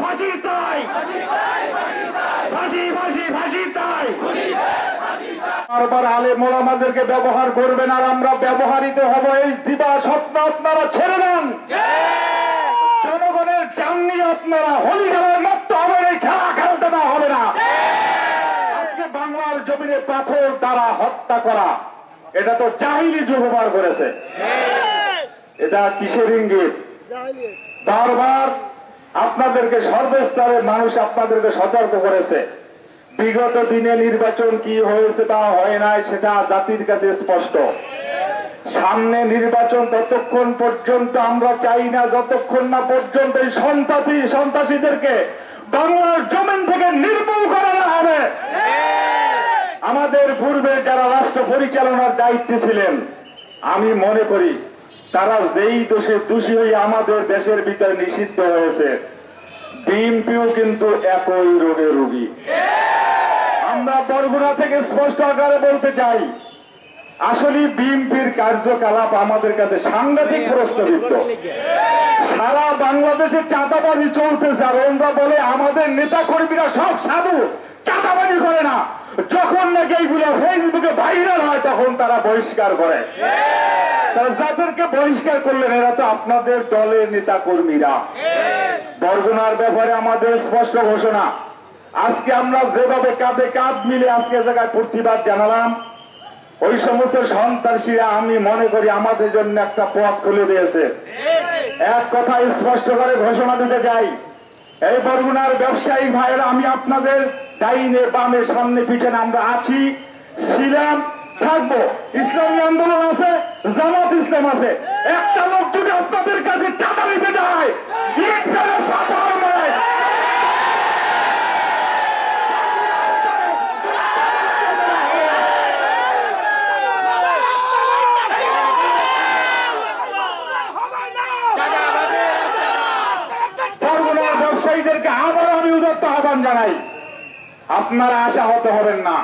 ফাঁসি চাই, ফাঁসি ফাঁসি ফাঁসি চাই। বারবার আলেম ওলামাদেরকে ব্যবহার করবেন আর আমরা ব্যবহারিত হব, এই দিবা স্বপ্ন আপনারা ছেড়ে দেন। জনগণের জান নিয়ে আপনারা হোলি খেলার মত হবে, এই খেলা খেলতে না হবে না। আজকে বাংলার জমিনে পাথর দ্বারা হত্যা করা, এটা তো জাহিলি যুগ ব্যবহার করেছে। এটা কিসের ইঙ্গিত? বারবার আপনাদেরকে সর্বস্তরে মানুষ আপনাদেরকে সতর্ক করেছে। বিগত দিনে নির্বাচন কি হয়েছে তা হয় নাই সেটা জাতির কাছে স্পষ্ট। সামনে নির্বাচন ততক্ষণ পর্যন্ত আমরা চাই না যতক্ষণ না পর্যন্ত এই সন্ত্রাসীদেরকে বাংলার জমিন থেকে নির্মূল করা হবে। আমাদের পূর্বে যারা রাষ্ট্র পরিচালনার দায়িত্বে ছিলেন, আমি মনে করি তারা যেই দোষে দোষী হয়ে আমাদের দেশের ভিতরে নিষিদ্ধ হয়েছে, বিএনপিও কিন্তু একই রোগের রোগী। আমরা বরগুনা থেকে স্পষ্ট আকারে বলতে চাই, আসলে বিএনপির কার্যকলাপ আমাদের কাছে সাংঘাতিক প্রশ্নবিদ্ধ। সারা বাংলাদেশে চাঁদাবাজি চলতেছে আর ওরা বলে আমাদের নেতা কর্মীরা সব সাধু, চাঁদাবাজি করে না। যখন নাকি এইগুলো ফেসবুকে ভাইরাল হয় তখন তারা বহিষ্কার করে। যাদেরকে বহিষ্কার করলেন এরা তো আপনাদের দলের নেতা কর্মীরা। বরগুনার ব্যাপারে আমাদের স্পষ্ট ঘোষণা, আজকে আমরা যেভাবে কাঁধে কাঁধ মিলে আজকে জায়গায় প্রতিবাদ জানালাম, ওই সমস্ত সন্ত্রাসীরা আমি মনে করি আমাদের জন্য একটা পথ খুলে দিয়েছে। এক কথা স্পষ্ট করে ঘোষণা দিতে চাই, এই বরগুনার ব্যবসায়ী ভাইয়েরা, আমি আপনাদের ডাইনে বামে সামনে পিছনে আমরা আছি, ছিলাম, থাকবো। ইসলামী আন্দোলন আছে, জামাত ইসলাম আছে। একটা লোক যদি আপনাদের কাছে চাঁদা নিতে যায়, বরগুনার ব্যবসায়ীদেরকে আবার আমি উদাত্ত আহ্বান জানাই, আপনারা আশাহত হবেন না।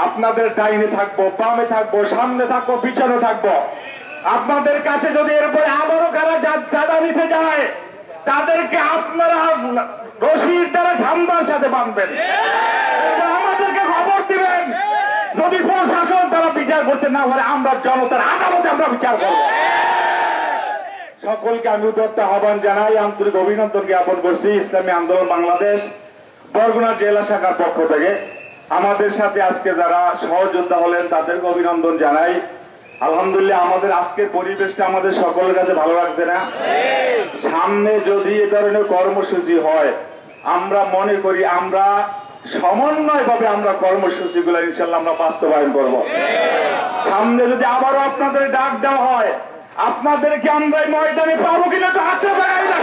আপনাদের ডাইনে থাকবো, বামে থাকবো, সামনে থাকবো, পিছনে থাকবো। আপনাদের কাছে যদি এরপরে আবারও কারা চাঁদা নিতে যায়, তাদেরকে আপনারা রশির দ্বারা ধান্দার সাথে বাঁধবেন, আমাদেরকে খবর দিবেন। যদি প্রশাসন তারা বিচার করতে না পারে, আমরা জনতার আদালতে আমরা বিচার করব। সকলকে আমি উদাত্ত আহ্বান জানাই, আন্তরিক অভিনন্দন জ্ঞাপন করছি ইসলামী আন্দোলন বাংলাদেশ বরগুনা জেলা শাখার পক্ষ থেকে। আমাদের সাথে আজকে যারা সহযোদ্ধা হলেন তাদেরকে অভিনন্দন জানাই। আলহামদুলিল্লাহ, আমাদের আজকের পরিবেশটা আমাদের সকলের কাছে ভালো লাগছে না? সামনে যদি এ ধরনের কর্মসূচি হয়, আমরা মনে করি আমরা সমন্বয় ভাবে আমরা কর্মসূচিগুলো ইনশাল্লাহ আমরা বাস্তবায়ন করব। সামনে যদি আবারও আপনাদের ডাক দেওয়া হয়, আপনাদেরকে আমরা এই ময়দানে পাবো কিনা তো হাতে পাই না।